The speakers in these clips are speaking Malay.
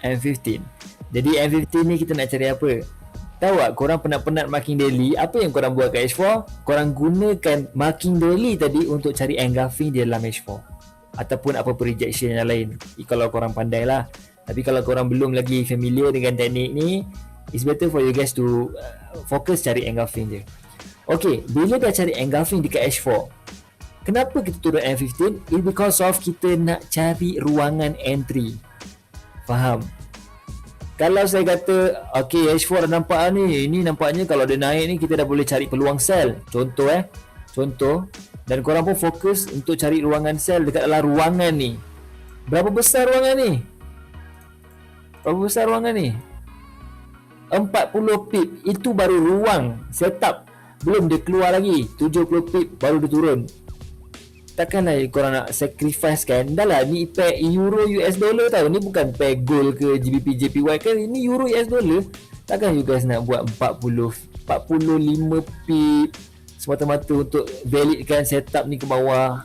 M15. Jadi M15 ni kita nak cari apa? Tahu tak, korang penat-penat marking daily, apa yang korang buat kat H4? Korang gunakan marking daily tadi untuk cari engulfing di dalam H4 ataupun apa-apa rejection yang lain, kalau korang pandai lah. Tapi kalau korang belum lagi familiar dengan teknik ni, it's better for you guys to fokus cari engulfing je. Okay, bila dah cari engulfing dekat H4, kenapa kita turun M15? It's because of kita nak cari ruangan entry. Faham? Kalau saya kata, okay, H4 dah nampak ni, ini nampaknya kalau dia naik ni kita dah boleh cari peluang sell. Contoh, dan korang pun fokus untuk cari ruangan sell dekat dalam ruangan ni. Berapa besar ruangan ni? 40 pip. Itu baru ruang setup. Belum dia keluar lagi. 70 pip baru dia turun. Takkanlah korang nak sacrifice kan? Dah lah, ni pair euro US dollar tau. Ni bukan pair gold ke GBP JPY kan. Ini euro US dollar. Takkan you guys nak buat 45 pip semata-mata untuk validkan setup ni ke bawah.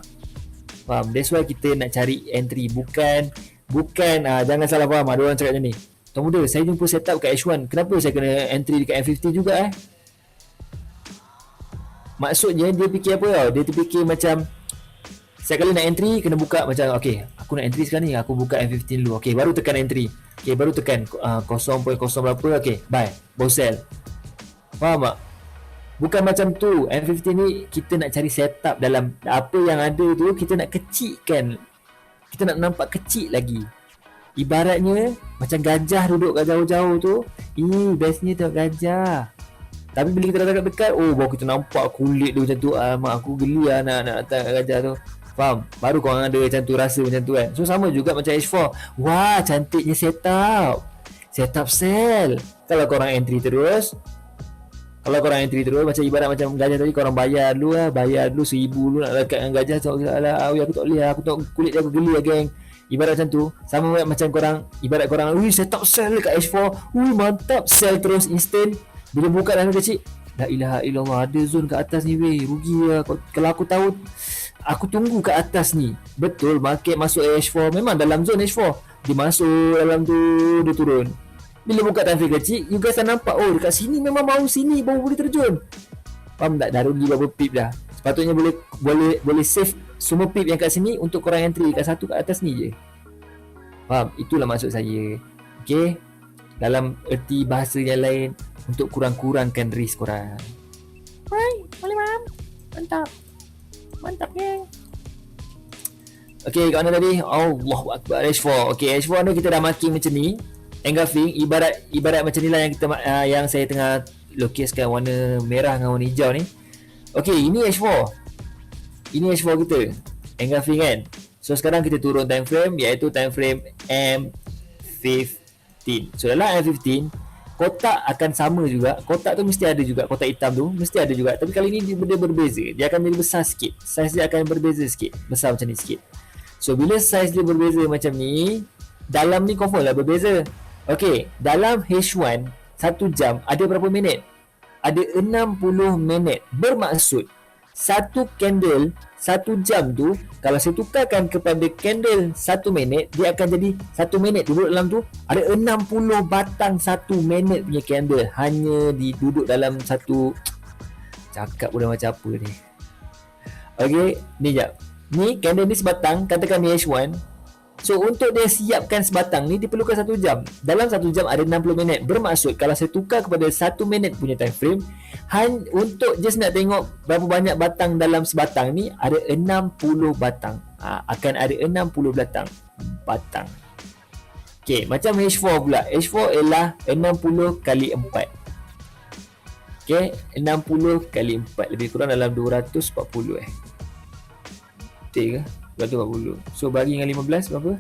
Faham? That's why kita nak cari entry. Bukan jangan salah faham. Ada orang cakap macam ni, Tuan Muda, saya jumpa setup kat H1, kenapa saya kena entry dekat M50 juga Maksudnya dia fikir apa tau? Dia terfikir macam, setiap kali nak entry kena buka macam, okay, aku nak entry sekarang ni, aku buka M15 dulu, okay, baru tekan entry, okay, baru tekan 0.0 berapa, okay, buy, baru sell. Faham tak? Bukan macam tu. M15 ni kita nak cari setup dalam apa yang ada tu, kita nak kecilkan, kita nak nampak kecil lagi. Ibaratnya macam gajah duduk kat jauh-jauh tu, bestnya tengok gajah. Tapi bila kita dah dekat-dekat, baru kita nampak kulit dia macam tu. Mak aku geli lah nak datang gajah tu. Faham? Baru korang ada macam tu, rasa macam tu kan. So sama juga macam H4. Wah, cantiknya setup sell. Kalau korang entry terus macam ibarat macam gajah tadi, korang bayar dulu 1,000 dulu nak dekat dengan gajah. Aku tak boleh, aku tengok kulit dia, aku geli lah geng. Ibarat macam tu. Sama macam korang, ibarat korang setup sell dekat H4, mantap, sell terus instant. Bila buka dalam kecil, la ilaha illallah, ada zone kat atas ni weh, rugi lah. Kalau aku tahu, aku tunggu kat atas ni. Betul, market masuk H4, memang dalam zone H4, dia masuk dalam tu, dia turun. Bila buka tarik kecil, you guys dah nampak, dekat sini memang mau sini baru boleh terjun. Faham tak? Dah rugi berapa pip dah. Sepatutnya boleh save semua pip yang kat sini untuk korang entry kat satu kat atas ni je. Faham? Itulah maksud saya. Okay, dalam erti bahasa yang lain, untuk kurang-kurangkan risk korang. Boleh faham? Mantap geng. Okay, kat mana tadi? Allahu Akbar, H4. Okay, H4 ni kita dah marking macam ni. Engulfing ibarat macam ni lah yang saya tengah lukiskan warna merah dengan warna hijau ni. Okay, ini H4 kita engulfing kan. So sekarang kita turun time frame, iaitu time frame M15. So dalam M15, kotak akan sama juga. Kotak tu mesti ada juga, kotak hitam tu mesti ada juga. Tapi kali ni dia berbeza. Dia akan jadi besar sikit. Saiz dia akan berbeza sikit. Besar macam ni sikit. So bila saiz dia berbeza macam ni, dalam ni confirm lah berbeza. Okay, dalam H1 1 jam ada berapa minit? Ada 60 minit. Bermaksud satu candle 1 jam tu, kalau saya tukarkan kepada candle 1 minit, dia akan jadi 1 minit duduk dalam tu, ada 60 batang 1 minit punya candle hanya duduk dalam satu. Cakap pun macam apa ni. Okay, ni jap. Ni candle ni sebatang, katakan ni H1. So untuk dia siapkan sebatang ni diperlukan 1 jam. Dalam 1 jam ada 60 minit. Bermaksud kalau saya tukar kepada 1 minit punya time frame, untuk just nak tengok berapa banyak batang dalam sebatang ni, ada 60 batang. Akan ada 60 batang. Okay, macam H4 pula. H4 ialah 60 kali 4. Okay, 60 kali 4 lebih kurang dalam 240 Betul ke? 240. So bagi dengan 15 berapa?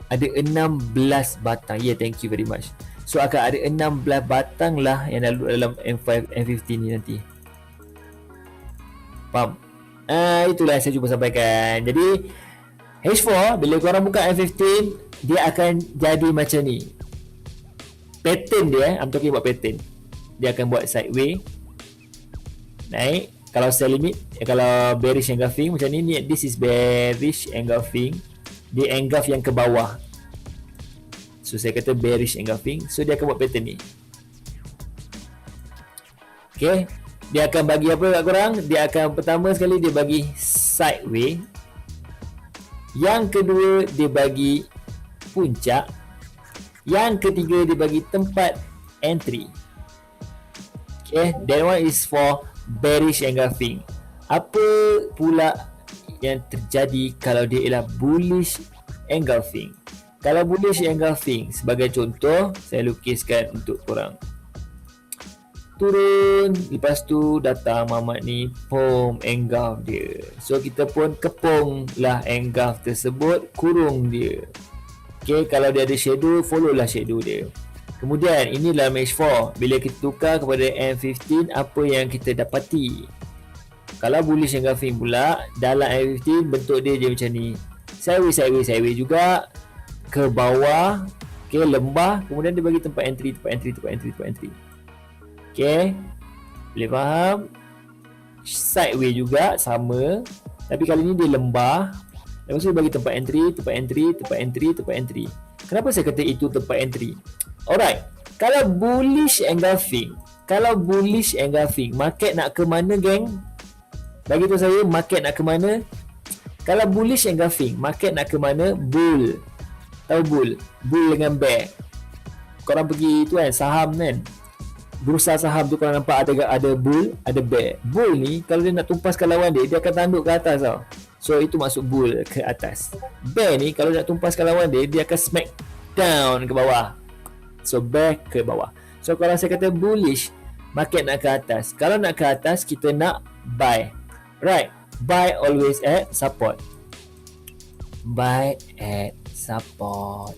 Ada 16 batang. Thank you very much. So akan ada 16 batang lah yang dalam M15 ni nanti. Faham? Itulah yang saya cuba sampaikan. Jadi H4 bila korang buka M15, dia akan jadi macam ni. Pattern dia, I'm talking about pattern. Dia akan buat sideway, naik. Kalau sell limit, kalau bearish engulfing macam ni, this is bearish engulfing. dia engulf yang ke bawah. So saya kata bearish engulfing. So dia akan buat pattern ni. Okay, dia akan bagi apa kat korang? Dia akan pertama sekali dia bagi sideway. Yang kedua dia bagi puncak. Yang ketiga dia bagi tempat entry. Okay, that one is for bearish engulfing. Apa pula yang terjadi kalau dia ialah bullish engulfing? Kalau bullish engulfing, sebagai contoh, saya lukiskan untuk korang. Turun, lepas tu datang mamat ni, pom, engulf dia. So kita pun kepung lah engulf tersebut, kurung dia. Okay, kalau dia ada shadow, follow lah shadow dia. Kemudian inilah match 4. Bila kita tukar kepada M15, apa yang kita dapati? Kalau bullish engulfing pula, dalam M15 bentuk dia je macam ni. Sideways juga ke bawah. Okay, lembah. Kemudian dia bagi tempat entry. Okay, boleh faham? Sideways juga sama, tapi kali ni dia lembah. Lepas tu dia bagi tempat entry. Kenapa saya kata itu tempat entry? Alright, kalau bullish engulfing, market nak ke mana, geng? Bagi tahu saya, market nak ke mana? Kalau bullish engulfing, market nak ke mana? Bull. Tahu bull? Bull dengan bear. Korang pergi tu kan, saham kan? Bursa saham tu korang nampak ada bull, ada bear. Bull ni kalau dia nak tumpaskan lawan dia, dia akan tanduk ke atas tau. So itu masuk bull ke atas. Bear ni kalau nak tumpaskan lawan dia, dia akan smack down ke bawah. So bear ke bawah. So kalau saya kata bullish, market nak ke atas. Kalau nak ke atas, kita nak buy. Right, buy always at support. Buy at support.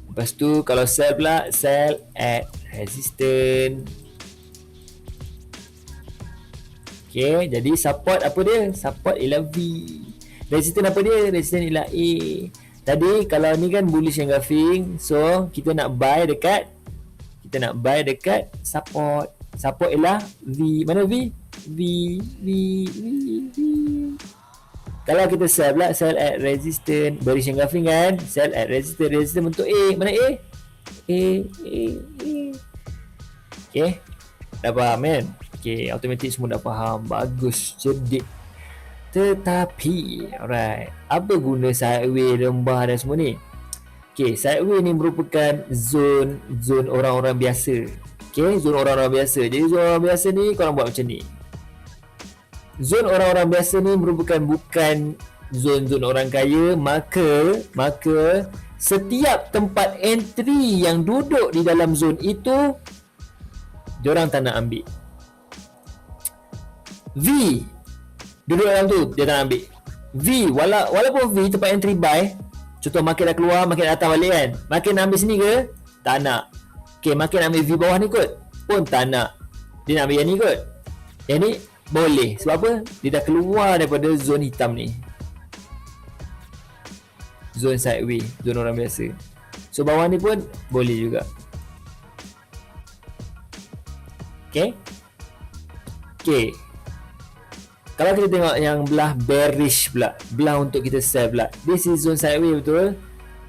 Lepas tu kalau sell pula, sell at resistance. Okay, jadi support apa dia? Support ialah V. Resistance apa dia? Resistance ialah A. Tadi kalau ni kan bullish engulfing, so kita nak buy dekat support. Support ialah V. Mana V? V. Kalau kita sell pula, sell at resistance. Bearish engulfing kan, sell at resistance. Resistance bentuk A. Mana A? A. Okay, dah faham kan? Okay, automatic semua dah faham. Bagus, cerdik. Tetapi, alright, apa guna sideway, lembah dan semua ni? Okay, sideway ni merupakan zone orang-orang biasa. Okay, zone orang-orang biasa. Jadi zone orang biasa ni korang buat macam ni. Zone orang-orang biasa ni merupakan bukan zone orang kaya, maka setiap tempat entry yang duduk di dalam zone itu diorang tak nak ambil. V duduk dalam tu, dia tak nak ambil. V, walaupun V tempat entry buy, contoh market dah keluar, market datang balik kan, market nak ambil sini ke? Tak nak. Okay, market nak ambil V bawah ni kot, pun tak nak. Dia nak ambil yang ni kot. Yang ni boleh. Sebab apa? Dia dah keluar daripada zone hitam ni, zone sideway, zone orang biasa. So bawah ni pun boleh juga. Okay. Kalau kita tengok yang belah bearish pula, belah untuk kita sell pula, this is zone sideway, betul?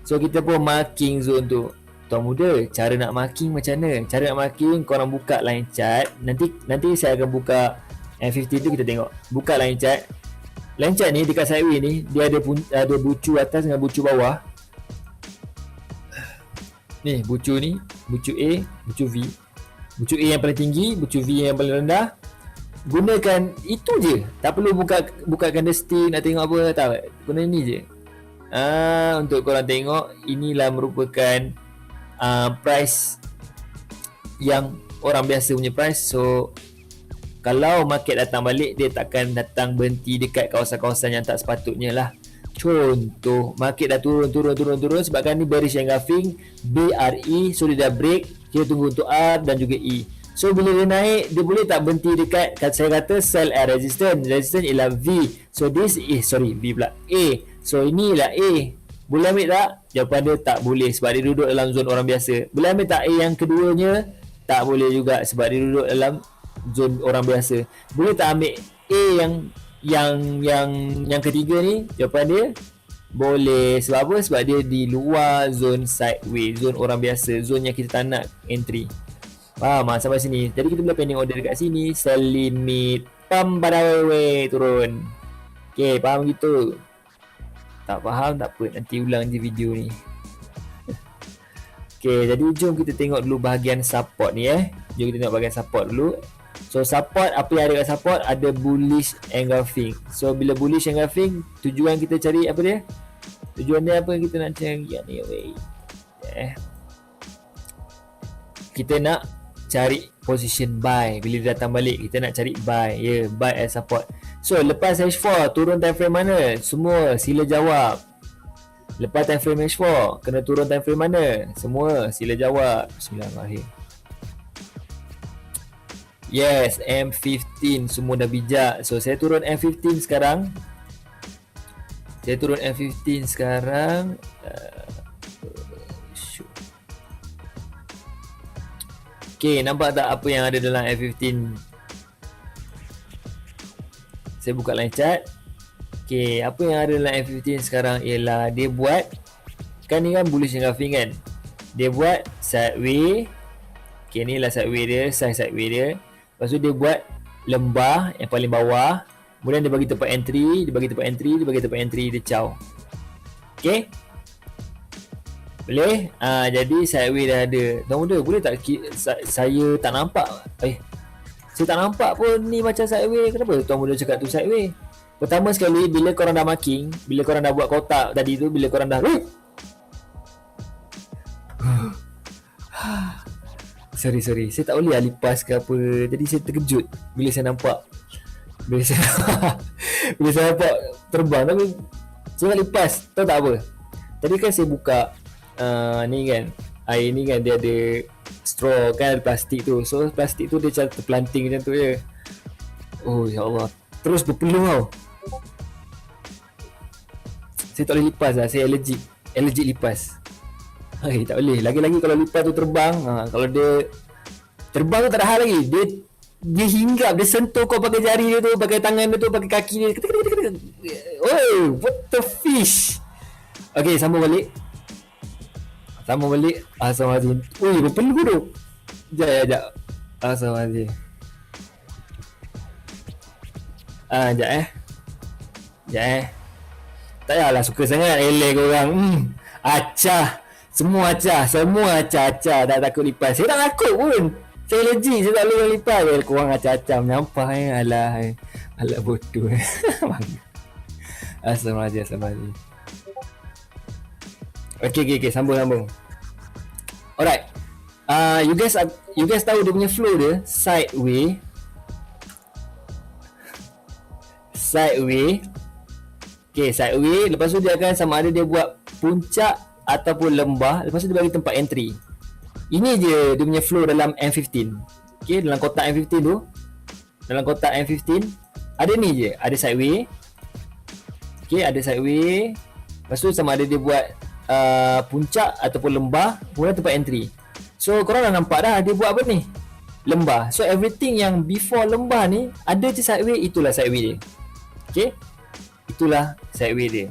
So kita pun marking zone tu. Tuan muda, cara nak marking macam mana? Cara nak marking, korang buka line chart. Nanti saya akan buka M15 tu, kita tengok. Buka line chart. Line chart ni dekat sideway ni, dia ada bucu atas dengan bucu bawah. Ni bucu ni, bucu A, bucu V. Bucu A yang paling tinggi, bucu V yang paling rendah. Gunakan itu je. Tak perlu buka candlestick nak tengok apa, tak. Guna ni je. Untuk korang tengok, inilah merupakan price yang orang biasa punya price. So kalau market datang balik, dia takkan datang berhenti dekat kawasan-kawasan yang tak sepatutnya lah. Contoh, market dah turun sebabkan ni bearish engulfing, BRE, so dia dah break. Kita tunggu untuk R dan juga E. So bila dia naik, dia boleh tak berhenti dekat, saya kata sell at resistance. Resistance ialah V. So this is, V pula, A. So inilah A. Boleh ambil tak? Jawapan dia tak boleh sebab dia duduk dalam zone orang biasa. Boleh ambil tak A yang keduanya? Tak boleh juga sebab dia duduk dalam zone orang biasa. Boleh tak ambil A yang ketiga ni jawapan dia boleh. Sebab apa? Sebab dia di luar zone sideway, zone orang biasa, zone yang kita tak nak entry. Faham ah sampai sini. Jadi kita boleh pending order dekat sini, sell limit, pam badai turun. Okey, faham gitu? Tak faham tak apa, nanti ulang je video ni. Okey, jadi jom kita tengok dulu bahagian support ni Jom kita tengok bahagian support dulu. So support, apa yang ada kat support? Ada bullish engulfing. So bila bullish engulfing, tujuan kita cari apa dia? Tujuan dia apa kita nak cari ni? Kita nak cari position buy. Bila dia datang balik, kita nak cari buy. Buy as support. So lepas H4 turun time frame mana? Semua sila jawab. Lepas time frame H4 kena turun time frame mana? Semua sila jawab. Bismillahirrahmanirrahim. Yes, M15 semua dah bijak. So saya turun M15 sekarang. Okay, nampak tak apa yang ada dalam M15? Saya buka line chart. Okay, apa yang ada dalam M15 sekarang ialah dia buat, kan ni kan bullish engulfing kan, dia buat sideway. Okay, ni lah sideway dia, size sideway dia. Lepas tu dia buat lembah yang paling bawah. Kemudian dia bagi tempat entry, dia bagi tempat entry, dia caw. Okay, boleh? Jadi sideway dah ada. Tuan muda, boleh tak saya tak nampak? Saya tak nampak pun ni macam sideway. Kenapa tuan muda cakap tu sideway? Pertama sekali, bila korang dah marking, bila korang dah buat kotak tadi tu, bila korang dah Sorry, saya tak boleh lipas ke apa. Jadi saya terkejut bila saya nampak Bila saya nampak terbang. Tapi saya nak lipas. Tahu tak apa? Tadi kan saya buka ni kan, air ni kan dia ada straw kan, ada plastik tu. So plastik tu dia macam terpelanting macam tu je. Oh ya Allah, terus berpeluh tau. Saya tak boleh lipas lah. Saya allergic lipas. Tak boleh. Lagi-lagi kalau lipas tu terbang, kalau dia terbang tu tak ada hal lagi. Dia hinggap, dia sentuh kau pakai jari dia tu, pakai tangan dia tu, pakai kaki dia. Oh, what the fish. Okay, sambung balik. Assalamualaikum. Ui, berpeluh tu. Sekejap. Assalamualaikum. Sekejap. Tak payahlah suka sangat eleh korang. Acah. Semua acah. Tak takut lipas. Saya tak takut pun. Saya allergic. Saya tak boleh lipas. Korang acah-acah menyampah. Alah bodoh. Assalamualaikum. Okay. Sambung. Alright. You guys tahu dia punya flow dia sideway. Okay, sideway. Lepas tu dia akan sama ada dia buat puncak ataupun lembah. Lepas tu dia bagi tempat entry. Ini je dia punya flow dalam M15. Okay, dalam kotak M15 tu, ada ni je, ada sideway. Okay, ada sideway. Lepas tu sama ada dia buat puncak ataupun lembah, kemudian tempat entry. So korang dah nampak dah dia buat apa ni? Lembah. So everything yang before lembah ni ada je sideway, itulah sideway dia. Okay, itulah sideway dia.